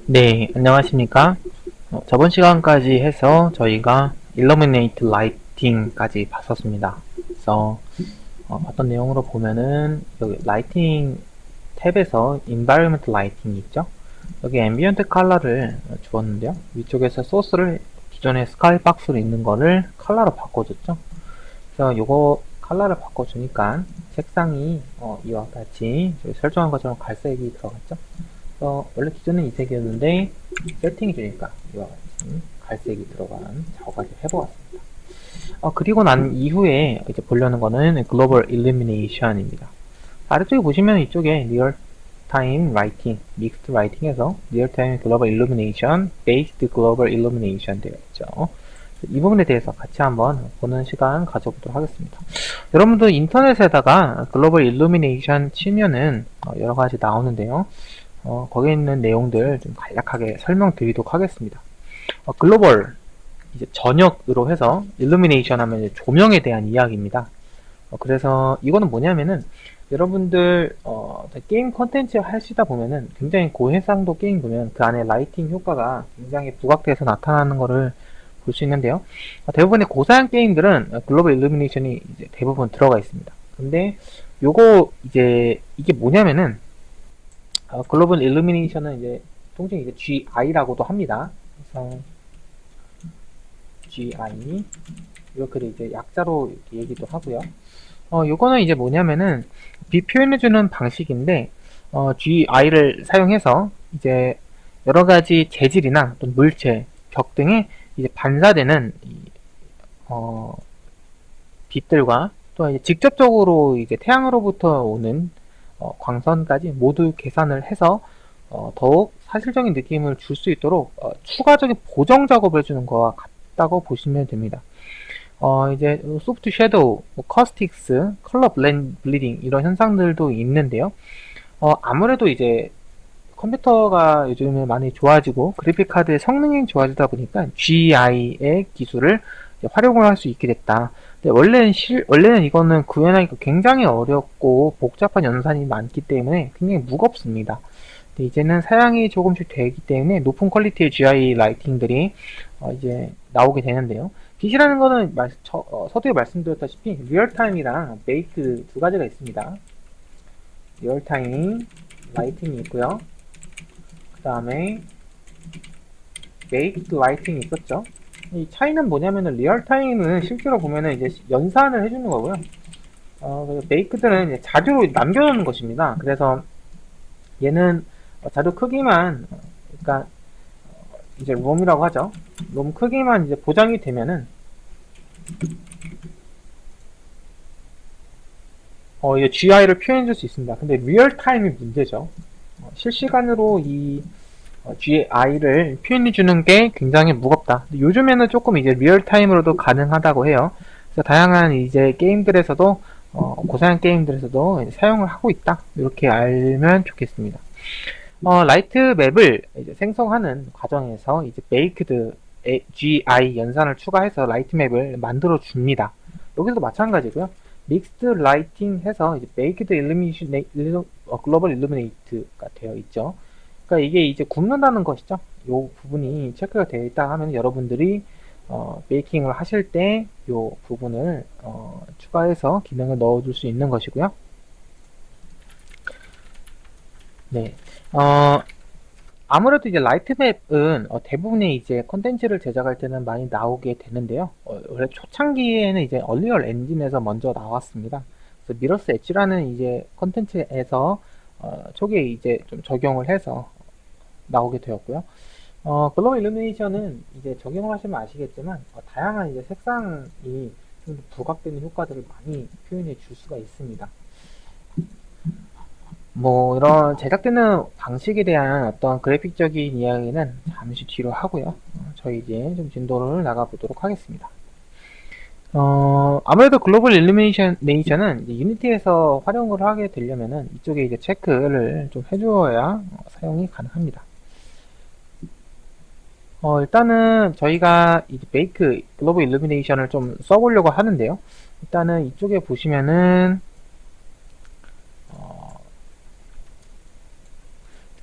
네, 안녕하십니까? 저번 시간까지 해서 저희가 Illuminate Lighting까지 봤었습니다. 그래서 봤던 내용으로 보면은 여기 Lighting 탭에서 Environment Lighting 있죠? 여기 Ambient 컬러를 주었는데요. 위쪽에서 소스를 기존의 스카이박스로 있는 거를 컬러로 바꿔줬죠. 그래서 요거 컬러를 바꿔주니까 색상이 이와 같이 저희 설정한 것처럼 갈색이 들어갔죠. 원래 기존은 이 색이었는데 세팅이 되니까 이와 같이 갈색이 들어간 작업까지 해보았습니다. 그리고 난 이후에 이제 보려는 거는 글로벌 일루미네이션입니다. 아래쪽에 보시면 이쪽에 리얼 타임 라이팅, 믹스드 라이팅에서 리얼 타임 글로벌 일루미네이션, 베이스드 글로벌 일루미네이션 되어 있죠. 이 부분에 대해서 같이 한번 보는 시간 가져보도록 하겠습니다. 여러분도 인터넷에다가 글로벌 일루미네이션 치면은 여러 가지 나오는데요. 거기에 있는 내용들 좀 간략하게 설명드리도록 하겠습니다. 글로벌, 이제 전역으로 해서 일루미네이션 하면 이제 조명에 대한 이야기입니다. 그래서 이거는 뭐냐면은 여러분들 게임 컨텐츠 하시다 보면은 굉장히 고해상도 게임 보면 그 안에 라이팅 효과가 굉장히 부각돼서 나타나는 거를 볼 수 있는데요. 대부분의 고사양 게임들은 글로벌 일루미네이션이 이제 대부분 들어가 있습니다. 근데 요거 이제 이게 뭐냐면은 글로벌 일루미네이션은 이제 통칭 이제 GI라고도 합니다. 그래서 GI 이렇게 이제 약자로 이렇게 얘기도 하고요. 요거는 이제 뭐냐면은 빛 표현해주는 방식인데 GI를 사용해서 이제 여러 가지 재질이나 또 물체, 벽 등에 이제 반사되는 빛들과 또 이제 직접적으로 이제 태양으로부터 오는 광선까지 모두 계산을 해서 더욱 사실적인 느낌을 줄 수 있도록 추가적인 보정 작업을 해주는 것과 같다고 보시면 됩니다. 이제 소프트 섀도우, 뭐 커스틱스, 컬러 블리딩 이런 현상들도 있는데요. 아무래도 이제 컴퓨터가 요즘에 많이 좋아지고 그래픽 카드의 성능이 좋아지다 보니까 GI의 기술을 활용을 할 수 있게 됐다. 근데 원래는 이거는 구현하기가 굉장히 어렵고 복잡한 연산이 많기 때문에 굉장히 무겁습니다. 근데 이제는 사양이 조금씩 되기 때문에 높은 퀄리티의 GI 라이팅들이 이제 나오게 되는데요. 빛이라는 거는 서두에 말씀드렸다시피 리얼타임이랑 베이크 두 가지가 있습니다. 리얼타임 라이팅이 있고요. 그 다음에 베이크드 라이팅이 있었죠. 이 차이는 뭐냐면은 리얼타임은 실제로 보면은 이제 연산을 해주는 거고요. 베이크들은 이제 자료로 남겨놓는 것입니다. 그래서 얘는 자료 크기만 그러니까 이제 롬이라고 하죠. 롬 크기만 이제 보장이 되면은 이제 GI를 표현해 줄 수 있습니다. 근데 리얼타임이 문제죠. 실시간으로 이 GI를 표현해 주는 게 굉장히 무겁다. 요즘에는 조금 이제 리얼타임으로도 가능하다고 해요. 그래서 다양한 이제 게임들에서도 고사양 게임들에서도 사용을 하고 있다. 이렇게 알면 좋겠습니다. 라이트 맵을 이제 생성하는 과정에서 이제 베이크드 GI 연산을 추가해서 라이트 맵을 만들어 줍니다. 여기서도 마찬가지고요. 믹스드 라이팅 해서 이제 베이크드 일루미네이션 글로벌 일루미네이트가 되어 있죠. 그러니까 이게 이제 굽는다는 것이죠. 요 부분이 체크가 되어 있다 하면 여러분들이 베이킹을 하실 때 요 부분을 추가해서 기능을 넣어줄 수 있는 것이고요. 네. 아무래도 이제 라이트맵은 대부분의 이제 컨텐츠를 제작할 때는 많이 나오게 되는데요. 원래 초창기에는 이제 얼리얼 엔진에서 먼저 나왔습니다. 그래서 미러스 엣지라는 이제 컨텐츠에서 초기에 이제 좀 적용을 해서 나오게 되었고요. 글로벌 일루미네이션은 이제 적용을 하시면 아시겠지만 다양한 이제 색상이 좀 부각되는 효과들을 많이 표현해 줄 수가 있습니다. 뭐 이런 제작되는 방식에 대한 어떤 그래픽적인 이야기는 잠시 뒤로 하고요. 저희 이제 좀 진도를 나가보도록 하겠습니다. 아무래도 글로벌 일루미네이션은 유니티에서 활용을 하게 되려면은 이쪽에 이제 체크를 좀 해주어야 사용이 가능합니다. 일단은 저희가 이제 베이크 글로벌 일루미네이션을 좀 써보려고 하는데요. 일단은 이쪽에 보시면은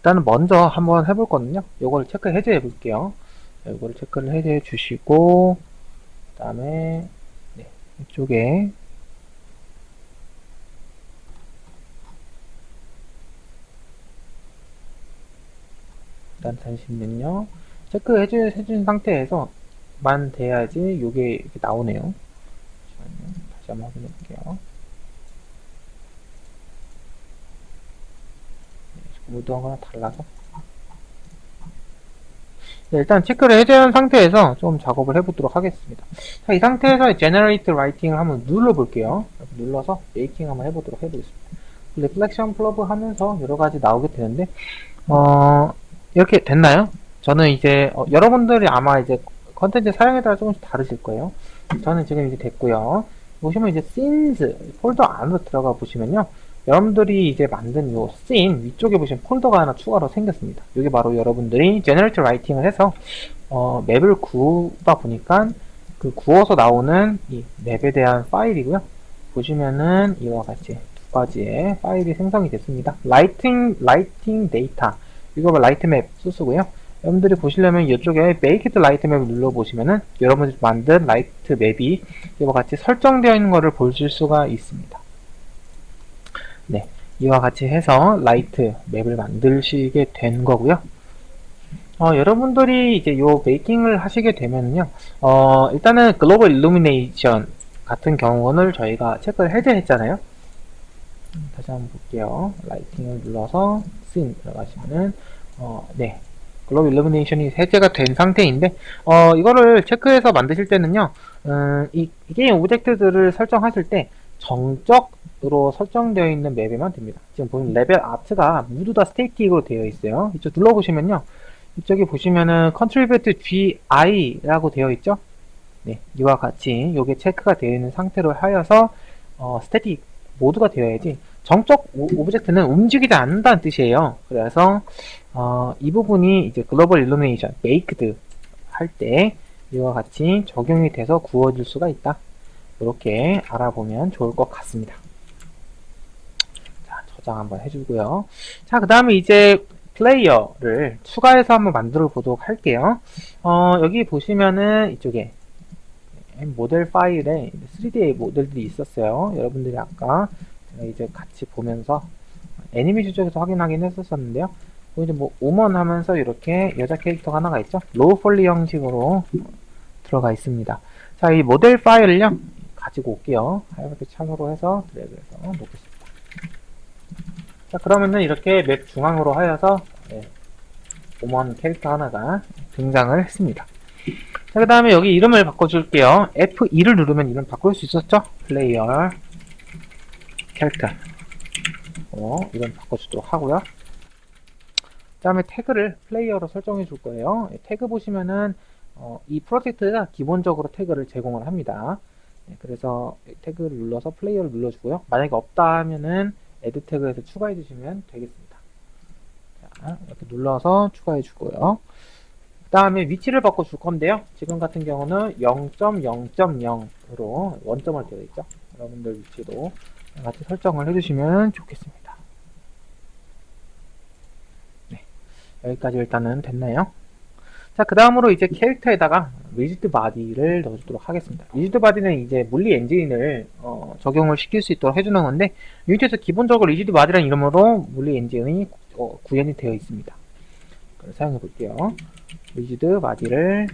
일단은 먼저 한번 해볼 거든요. 요걸 체크 해제해 볼게요. 요거를 체크를 해제해 주시고, 그 다음에, 네, 이쪽에, 일단 잠시만요. 체크 해준 상태에서만 돼야지 요게 이렇게 나오네요. 잠시만요. 다시 한번 확인해 볼게요. 무드한 거랑 달라서. 네, 일단 체크를 해제한 상태에서 좀 작업을 해보도록 하겠습니다. 자, 이 상태에서 Generate Writing을 한번 눌러볼게요. 눌러서 메이킹 한번 해보도록 해보겠습니다. 리플렉션 플러브 하면서 여러가지 나오게 되는데, 이렇게 됐나요? 저는 이제, 여러분들이 아마 이제 컨텐츠 사용에 따라 조금씩 다르실 거예요. 저는 지금 이제 됐고요. 보시면 이제 scenes 폴더 안으로 들어가 보시면요. 여러분들이 이제 만든 요 scene 위쪽에 보시면 폴더가 하나 추가로 생겼습니다. 이게 바로 여러분들이 generate writing을 해서 맵을 구우다 보니까 그 구워서 나오는 이 맵에 대한 파일이고요. 보시면은 이와 같이 두 가지의 파일이 생성이 됐습니다. 라이팅 데이터 이거 라이트 맵 소스고요. 여러분들이 보시려면 이쪽에 Make it Light 맵을 눌러보시면은 여러분들이 만든 라이트 맵이 이와 같이 설정되어 있는 것을 보실 수가 있습니다. 네, 이와 같이 해서 라이트 맵을 만드시게 된 거고요. 여러분들이 이제 요 메이킹을 하시게 되면요, 일단은 글로벌 일루미네이션 같은 경우는 저희가 체크를 해제했잖아요. 다시 한번 볼게요. 라이팅을 눌러서 씬 들어가시면은, 네. 글로벌 일루미네이션이 해제가 된 상태인데, 이거를 체크해서 만드실 때는요, 이 게임 오브젝트들을 설정하실 때 정적으로 설정되어 있는 맵에만 됩니다. 지금 보면 레벨 아트가 모두 다 스태틱으로 되어 있어요. 이쪽 눌러보시면요, 이쪽에 보시면은 contribute GI라고 되어 있죠? 네, 이와 같이 요게 체크가 되어 있는 상태로 하여서 스태틱 모드가 되어야지 정적 오브젝트는 움직이지 않는다는 뜻이에요. 그래서 이 부분이 이제 글로벌 일루미네이션 베이크드 할 때 이와 같이 적용이 돼서 구워질 수가 있다. 이렇게 알아보면 좋을 것 같습니다. 자, 저장 한번 해주고요. 자, 그 다음에 이제 플레이어를 추가해서 한번 만들어 보도록 할게요. 여기 보시면은 이쪽에 모델 파일에 3D 모델들이 있었어요. 여러분들이 아까 제가 이제 같이 보면서 애니메이션 쪽에서 확인하긴 했었는데요. 이제 뭐 우먼 하면서 이렇게 여자 캐릭터가 하나가 있죠. 로우 폴리 형식으로 들어가 있습니다. 자, 이 모델 파일을요 가지고 올게요. 하이브리드 창으로 해서 드래그해서 놓겠습니다. 자, 그러면은 이렇게 맵 중앙으로 하여서 우먼 캐릭터 하나가 등장을 했습니다. 자, 그 다음에 여기 이름을 바꿔줄게요. F2를 누르면 이름 바꿀 수 있었죠? 플레이어 캐릭터 이름 바꿔주도록 하고요. 그 다음에 태그를 플레이어로 설정해 줄 거예요. 태그 보시면은 이 프로젝트가 기본적으로 태그를 제공을 합니다. 그래서 태그를 눌러서 플레이어를 눌러주고요. 만약에 없다 하면은 애드 태그에서 추가해 주시면 되겠습니다. 자, 이렇게 눌러서 추가해 주고요. 그 다음에 위치를 바꿔 줄 건데요. 지금 같은 경우는 0.0.0으로 원점을 되어 있죠. 여러분들 위치도 같이 설정을 해주시면 좋겠습니다. 네, 여기까지 일단은 됐나요? 자, 그 다음으로 이제 캐릭터에다가 리지드 바디를 넣어주도록 하겠습니다. 리지드 바디는 이제 물리 엔진을 적용을 시킬 수 있도록 해주는 건데, 유니티에서 기본적으로 리지드 바디라는 이름으로 물리 엔진이 구현이 되어 있습니다. 그걸 사용해 볼게요. 리지드 바디를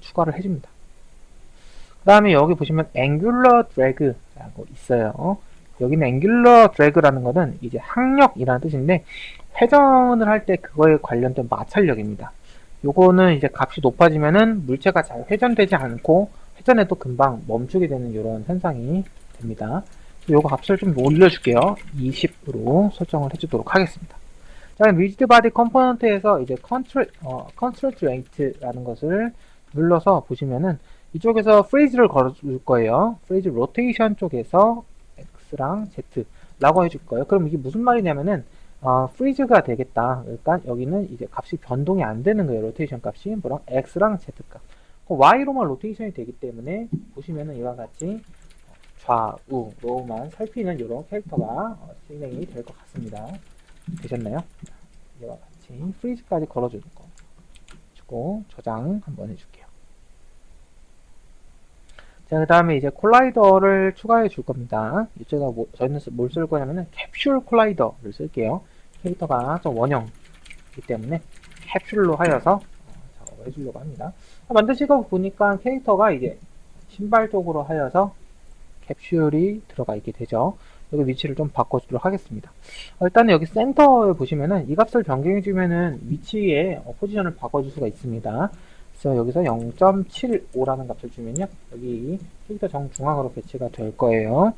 추가를 해줍니다. 그 다음에 여기 보시면 앵귤러 드래그라고 있어요. 여기는 앵귤러 드래그라는 것은 이제 항력이라는 뜻인데 회전을 할 때 그거에 관련된 마찰력입니다. 요거는 이제 값이 높아지면은 물체가 잘 회전되지 않고 회전해도 금방 멈추게 되는 이런 현상이 됩니다. 요거 값을 좀 올려줄게요. 20으로 설정을 해주도록 하겠습니다. 자, 리지드 바디 컴포넌트에서 이제 컨스트레인트 레이트라는 것을 눌러서 보시면은 이쪽에서 프레이즈를 걸어줄 거예요. 프레이즈 로테이션 쪽에서 X랑 Z라고 해줄 거예요. 그럼 이게 무슨 말이냐면은 프리즈가 되겠다. 그러니까 여기는 이제 값이 변동이 안 되는 거예요. 로테이션 값이 뭐랑 X랑 Z 값. Y로만 로테이션이 되기 때문에 보시면은 이와 같이 좌우로만 살피는 이런 캐릭터가 진행이 될 것 같습니다. 되셨나요? 이와 같이 같이 프리즈까지 걸어주는 거 주고 저장 한번 해줄게요. 자, 그 다음에 이제 콜라이더를 추가해 줄 겁니다. 이쪽에다 저희는 뭘 쓸 거냐면은 캡슐 콜라이더를 쓸게요. 캐릭터가 좀 원형이기 때문에 캡슐로 하여서 작업을 해주려고 합니다. 만드시고 보니까 캐릭터가 이제 신발 쪽으로 하여서 캡슐이 들어가 있게 되죠. 여기 위치를 좀 바꿔주도록 하겠습니다. 일단은 여기 센터에 보시면은 이 값을 변경해주면은 위치에 포지션을 바꿔줄 수가 있습니다. 그래서 여기서 0.75라는 값을 주면요, 여기 캐릭터 정중앙으로 배치가 될 거예요.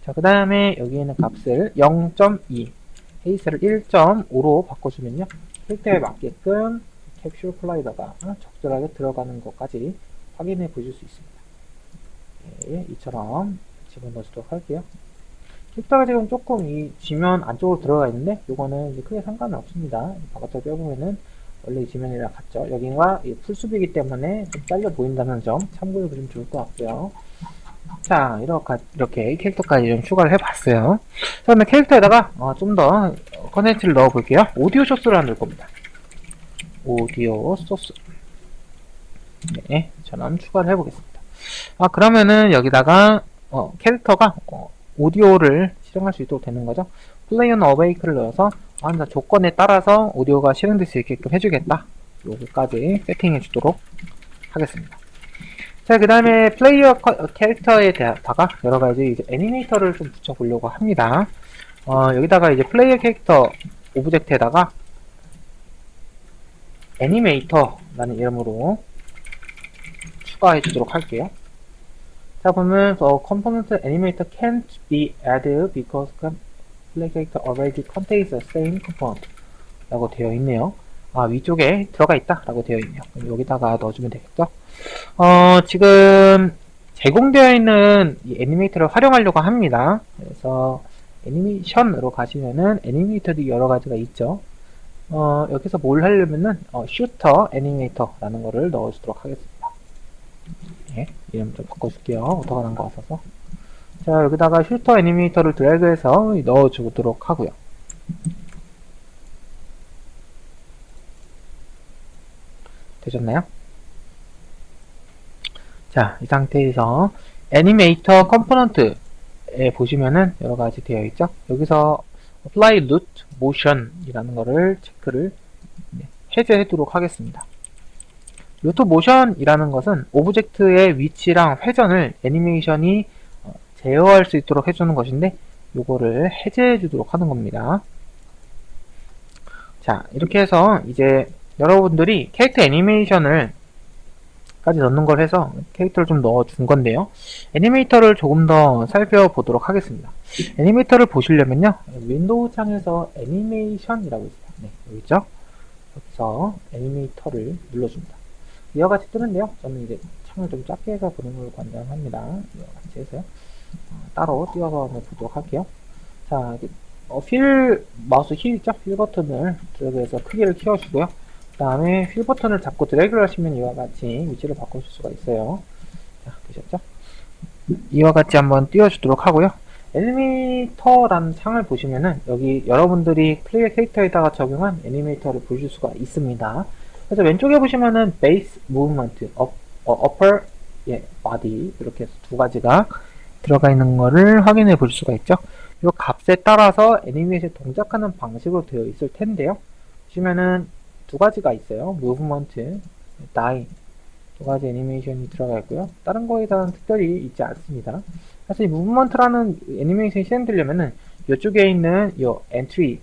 자, 그 다음에 여기에는 값을 0.2, 헤이스를 1.5로 바꿔주면요, 캐릭터에 맞게끔 캡슐 콜라이더가 적절하게 들어가는 것까지 확인해 보실 수 있습니다. 네, 이처럼 집어넣어주도록 할게요. 캐릭터가 지금 조금 이 지면 안쪽으로 들어가 있는데, 요거는 이제 크게 상관은 없습니다. 바깥으로 빼보면은 원래 이 지면이랑 같죠. 여기가 풀숲이기 때문에 좀 잘려 보인다는 점 참고해 보시면 좋을 것 같고요. 자, 이렇게 캐릭터까지 좀 추가를 해봤어요. 자, 그러면 캐릭터에다가 좀 더 컨텐츠를 넣어 볼게요. 오디오 소스를 넣을 겁니다. 오디오 소스. 네, 저는 추가를 해보겠습니다. 그러면은 여기다가 캐릭터가 오디오를 실행할 수 있도록 되는 거죠. 플레이어는 어웨이크를 넣어서 조건에 따라서 오디오가 실행될 수 있게끔 해주겠다. 요거까지 세팅해 주도록 하겠습니다. 자, 그 다음에 플레이어 캐릭터에다가 여러 가지 이제 애니메이터를 좀 붙여보려고 합니다. 여기다가 이제 플레이어 캐릭터 오브젝트에다가 애니메이터라는 이름으로 추가해 주도록 할게요. 자, 보면 component animator can't be added because play character already contains the same component 라고 되어 있네요. 위쪽에 들어가 있다 라고 되어 있네요. 그럼 여기다가 넣어주면 되겠죠. 지금 제공되어 있는 이 애니메이터를 활용하려고 합니다. 그래서 애니메이션으로 가시면은 애니메이터도 여러 가지가 있죠. 여기서 뭘 하려면은 슈터 애니메이터라는 거를 넣어주도록 하겠습니다. 네, 이름 좀 바꿔줄게요. 오타가 난 거 같아서. 자, 여기다가 슈터 애니메이터를 드래그해서 넣어주도록 하고요. 되셨나요? 자, 이 상태에서 애니메이터 컴포넌트에 보시면은 여러 가지 되어 있죠. 여기서 apply root motion 이라는 거를 체크를 해제하도록 하겠습니다. 루트 모션이라는 것은 오브젝트의 위치랑 회전을 애니메이션이 제어할 수 있도록 해주는 것인데, 요거를 해제해 주도록 하는 겁니다. 자, 이렇게 해서 이제 여러분들이 캐릭터 애니메이션을 까지 넣는 걸 해서 캐릭터를 좀 넣어 준 건데요. 애니메이터를 조금 더 살펴보도록 하겠습니다. 애니메이터를 보시려면요, 윈도우 창에서 애니메이션이라고 있어요. 네, 여기 있죠? 여기서 애니메이터를 눌러줍니다. 이와 같이 뜨는데요. 저는 이제 창을 좀 작게 해서 보는 걸 권장합니다. 이와 같이 해서요. 따로 띄워서 한번 보도록 할게요. 자, 마우스 휠 있죠? 휠 버튼을 드래그해서 크기를 키워주고요. 그 다음에 휠 버튼을 잡고 드래그를 하시면 이와 같이 위치를 바꾸실 수가 있어요. 자, 되셨죠? 이와 같이 한번 띄워주도록 하고요. 애니메이터라는 창을 보시면은 여기 여러분들이 플레이어 캐릭터에다가 적용한 애니메이터를 보실 수가 있습니다. 그래서 왼쪽에 보시면은 베이스 무브먼트, upper, body 이렇게 해서 두 가지가 들어가 있는 거를 확인해 볼 수가 있죠. 이 값에 따라서 애니메이션 동작하는 방식으로 되어 있을 텐데요. 보시면은 두 가지가 있어요. 무브먼트, die 두 가지 애니메이션이 들어가 있고요. 다른 거에 대한 특별히 있지 않습니다. 사실 이 무브먼트라는 애니메이션이 실행되려면은 이쪽에 있는 이 엔트리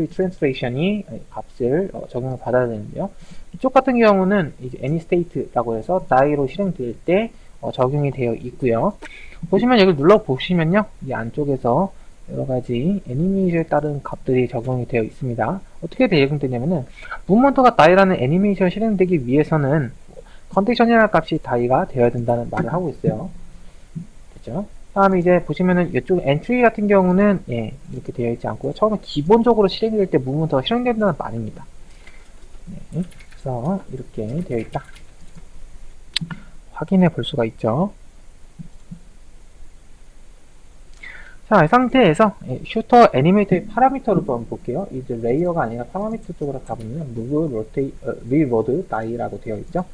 트랜스레이션이 값을 적용을 받아야 되는데요. 이쪽 같은 경우는 이제 anystate라고 해서 die로 실행될 때 적용이 되어 있고요. 보시면 여기 눌러 보시면요, 이 안쪽에서 여러 가지 애니메이션에 따른 값들이 적용이 되어 있습니다. 어떻게 적용되냐면은 무브먼트가 die라는 애니메이션 실행되기 위해서는 컨디션이라는 값이 die가 되어야 된다는 말을 하고 있어요. 됐죠? 다음에 이제 보시면은 이쪽 엔트리 같은 경우는 이렇게 되어 있지 않고요. 처음에 기본적으로 실행될 때 무브먼트가 실행된다는 말입니다. 네, 그래서 이렇게 되어 있다. 확인해 볼 수가 있죠. 자, 이 상태에서 슈터 애니메이터의 파라미터를 한번 볼게요. 이제 레이어가 아니라 파라미터 쪽으로 가보면 move, rotate, reload, die라고 되어 있죠.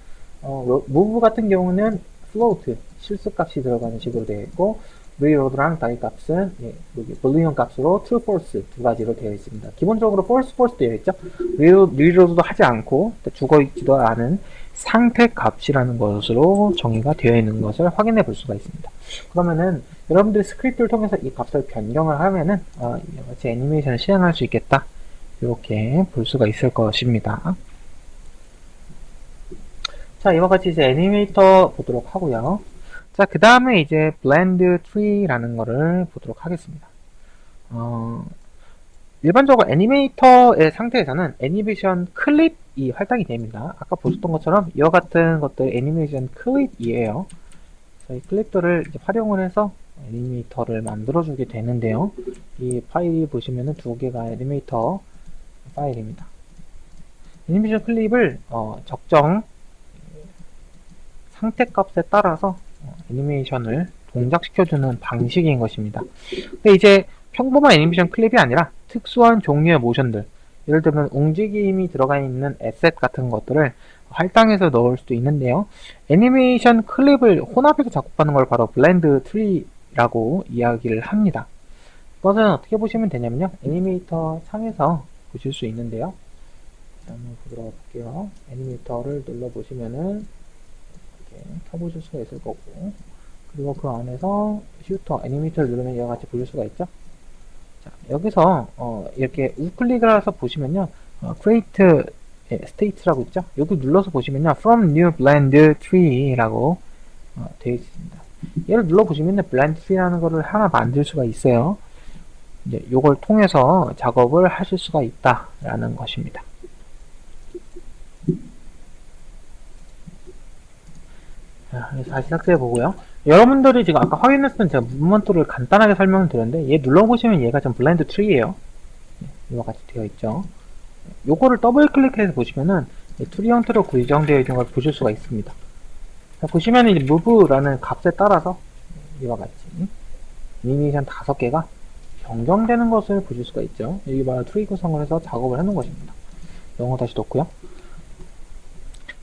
move 같은 경우는 float, 실수값이 들어가는 식으로 되어 있고, reload랑 die 값은 여기 boolean 값으로 true, false 두 가지로 되어 있습니다. 기본적으로 false, false 되어 있죠. reload도 하지 않고 죽어 있지도 않은 상태 값이라는 것으로 정의가 되어 있는 것을 확인해 볼 수가 있습니다. 그러면은 여러분들이 스크립트를 통해서 이 값을 변경을 하면은 이와 같이 애니메이션을 실행할 수 있겠다, 이렇게 볼 수가 있을 것입니다. 자, 이와 같이 이제 애니메이터 보도록 하고요. 자, 그 다음에 이제 블렌드 트리라는 거를 보도록 하겠습니다. 일반적으로 애니메이터의 상태에서는 애니메이션 클립이 할당이 됩니다. 아까 보셨던 것처럼 이와 같은 것들 애니메이션 클립이에요. 이 클립들을 이제 활용을 해서 애니메이터를 만들어주게 되는데요. 이 파일이 보시면은 두 개가 애니메이터 파일입니다. 애니메이션 클립을 적정 상태값에 따라서 애니메이션을 동작시켜주는 방식인 것입니다. 근데 이제 평범한 애니메이션 클립이 아니라 특수한 종류의 모션들, 예를 들면 움직임이 들어가 있는 에셋 같은 것들을 할당해서 넣을 수도 있는데요. 애니메이션 클립을 혼합해서 작업하는 걸 바로 블렌드 트리라고 이야기를 합니다. 이것은 어떻게 보시면 되냐면요. 애니메이터 창에서 보실 수 있는데요. 한번 보도록 할게요. 애니메이터를 눌러보시면은 이렇게 켜보실 수가 있을 거고, 그리고 그 안에서 슈터 애니메이터를 누르면 이와 같이 보실 수가 있죠. 자, 여기서 이렇게 우클릭을 해서 보시면요, create state라고 있죠. 여기 눌러서 보시면요, from new blend tree라고 되어 있습니다. 얘를 눌러 보시면은 blend tree라는 거를 하나 만들 수가 있어요. 이제 요걸 통해서 작업을 하실 수가 있다라는 것입니다. 자, 다시 삭제해 보고요. 여러분들이 지금 아까 확인했던 제가 무브먼트를 간단하게 설명을 드렸는데, 얘 눌러보시면 얘가 좀 블렌드 트리예요. 이와 같이 되어 있죠. 요거를 더블 클릭해서 보시면은 트리 형태로 구성되어 있는 걸 보실 수가 있습니다. 자, 보시면 이제 move라는 값에 따라서 이와 같이 애니메이션 5개가 변경되는 것을 보실 수가 있죠. 여기 바로 트리 구성을 해서 작업을 해놓은 것입니다. 영어 다시 넣고요.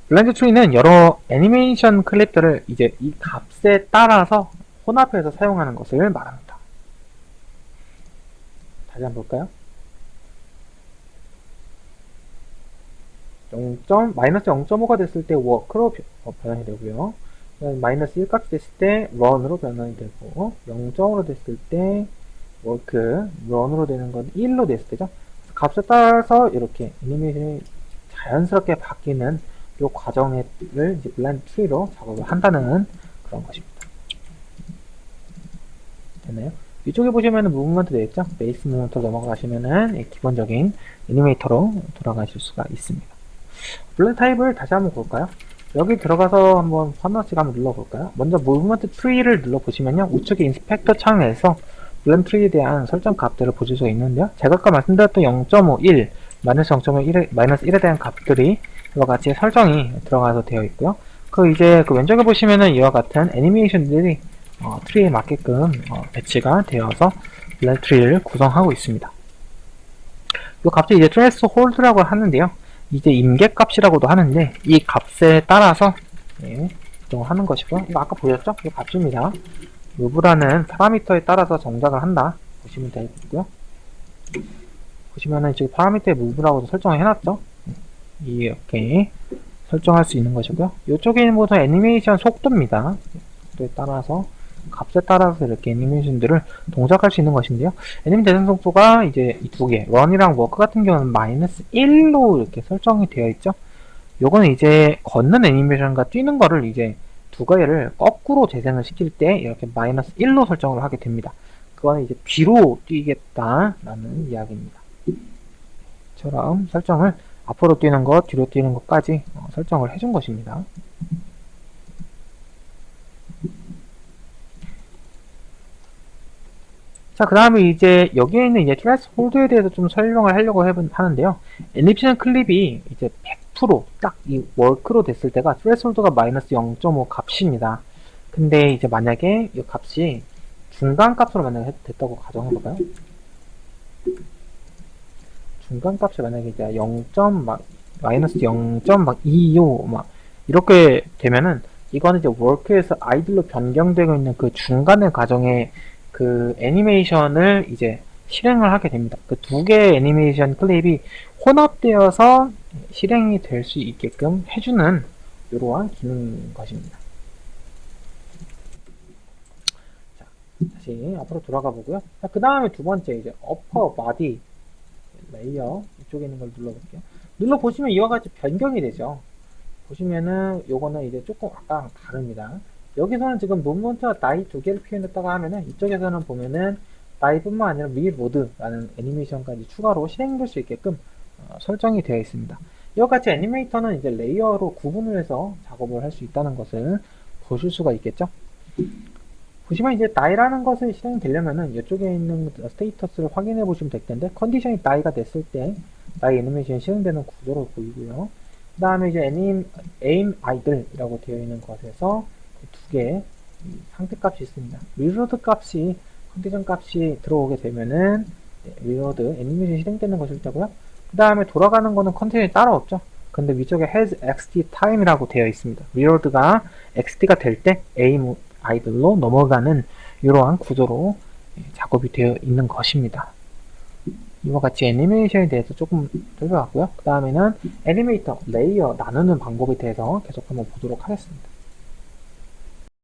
블렌드 트리는 여러 애니메이션 클립들을 이제 이 값에 따라서 혼합해서 사용하는 것을 말합니다. 다시 한번 볼까요? 마이너스 0.5가 됐을 때 워크로 변환이 되고요. 마이너스 1값이 됐을 때 런으로 변환이 되고, 0.5로 됐을 때 워크, 런으로 되는 건 1로 됐을 때죠. 값에 따라서 이렇게 애니메이션이 자연스럽게 바뀌는 이 과정을 이제 블렌드 트리로 작업을 한다는 그런 것입니다. 됐나요? 이쪽에 보시면은 무브먼트 되어있죠? 베이스 무브먼트로 넘어가시면은 기본적인 애니메이터로 돌아가실 수가 있습니다. 블렌드 타입을 다시 한번 볼까요? 여기 들어가서 한번 하나씩 한번 눌러볼까요? 먼저 무브먼트 트리를 눌러보시면요, 우측에 인스펙터 창에서 블렌드 트리에 대한 설정 값들을 보실 수가 있는데요. 제가 아까 말씀드렸던 0.5, 1, 마이너스 0.5, 마이너스 1에 대한 값들이 이와 같이 설정이 들어가서 되어 있고요. 이제 왼쪽에 보시면은 이와 같은 애니메이션들이 트리에 맞게끔 배치가 되어서 블렌드 트리를 구성하고 있습니다. 이 값이 이제 트레스 홀드라고 하는데요. 이제 임계값이라고도 하는데, 이 값에 따라서 조정을 하는 것이고요. 이거 아까 보셨죠? 이 값입니다. move라는 파라미터에 따라서 정작을 한다 보시면 되겠고요. 보시면은 지금 파라미터에 move라고도 설정을 해놨죠. 이렇게 설정할 수 있는 것이고요. 이쪽에 있는 것은 애니메이션 속도입니다. 속도에 따라서 값에 따라서 이렇게 애니메이션들을 동작할 수 있는 것인데요. 애니메이션 대상 속도가 이제 이 두 개, 런이랑 워크 같은 경우는 마이너스 1로 이렇게 설정이 되어 있죠. 요거는 이제 걷는 애니메이션과 뛰는 거를 이제 두 개를 거꾸로 재생을 시킬 때 이렇게 마이너스 1로 설정을 하게 됩니다. 그거는 이제 뒤로 뛰겠다라는 이야기입니다. 처럼 설정을 앞으로 뛰는 것, 뒤로 뛰는 것까지 설정을 해준 것입니다. 자, 그 다음에 이제 여기에 있는 이제 트레스홀드에 대해서 좀 설명을 하려고 하는데요. 애니메이션 클립이 이제 100% 딱 이 워크로 됐을 때가 트레스홀드가 마이너스 0.5 값입니다. 근데 이제 만약에 이 값이 중간 값으로 만약에 됐다고 가정해볼까요? 중간 값이 만약에 이제 0. 마이너스 0.25 막 이렇게 되면은 이거는 이제 워크에서 아이들로 변경되고 있는 그 중간의 과정에 그 애니메이션을 이제 실행을 하게 됩니다. 그 두 개의 애니메이션 클립이 혼합되어서 실행이 될 수 있게끔 해주는 이러한 기능인 것입니다. 자, 다시 앞으로 돌아가 보고요. 그 다음에 두 번째 이제 upper body 레이어 이쪽에 있는 걸 눌러볼게요. 눌러보시면 이와 같이 변경이 되죠. 보시면은 요거는 이제 조금 아까랑 다릅니다. 여기서는 지금 무브먼트와 다이 두 개를 표현했다가 하면은 이쪽에서는 보면은 다이뿐만 아니라 리로드라는 애니메이션까지 추가로 실행될 수 있게끔 설정이 되어 있습니다. 이와 같이 애니메이터는 이제 레이어로 구분을 해서 작업을 할 수 있다는 것을 보실 수가 있겠죠. 보시면 이제 다이라는 것을 실행되려면은 이쪽에 있는 스테이터스를 확인해 보시면 될 텐데 컨디션이 다이가 됐을 때 다이 애니메이션이 실행되는 구조로 보이고요. 그 다음에 이제 aim idle이라고 되어 있는 것에서 두 개의 상태값이 있습니다. reload 값이 컨디션 값이 들어오게 되면은 reload 애니메이션 실행되는 것일 테고요. 그 다음에 돌아가는 거는 컨디션이 따로 없죠. 근데 위쪽에 has xt time이라고 되어 있습니다. reload가 xt가 될 때 aim idle로 넘어가는 이러한 구조로 작업이 되어 있는 것입니다. 이와 같이 애니메이션에 대해서 조금 살펴봤고요. 그 다음에는 애니메이터, 레이어 나누는 방법에 대해서 계속 한번 보도록 하겠습니다.